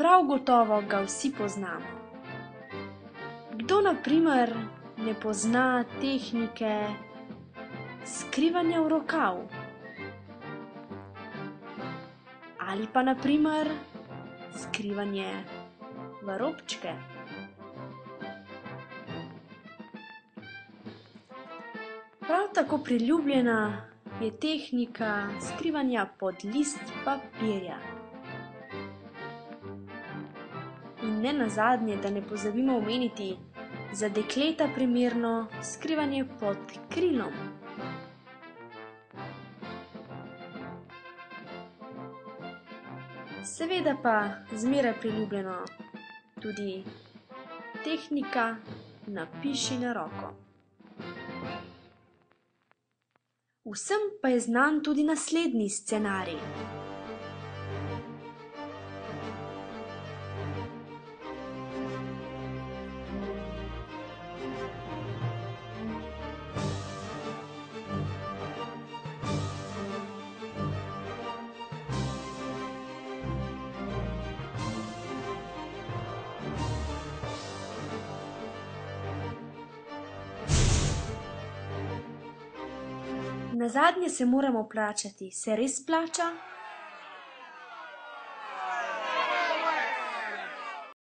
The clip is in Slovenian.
Prav gotovo ga vsi poznamo. Kdo na primer ne pozna tehnike skrivanja v rokav? Ali pa na primer skrivanje v robčke? Prav tako priljubljena je tehnika skrivanja pod list papirja. In ne nazadnje, da ne pozabimo omeniti za dekleta primerno skrivanje pod krilom. Seveda pa zmeraj priljubljeno tudi tehnika napiši na roko. Vsem pa je znan tudi naslednji scenarij. Nazadnje se moramo vprašati, se res splača?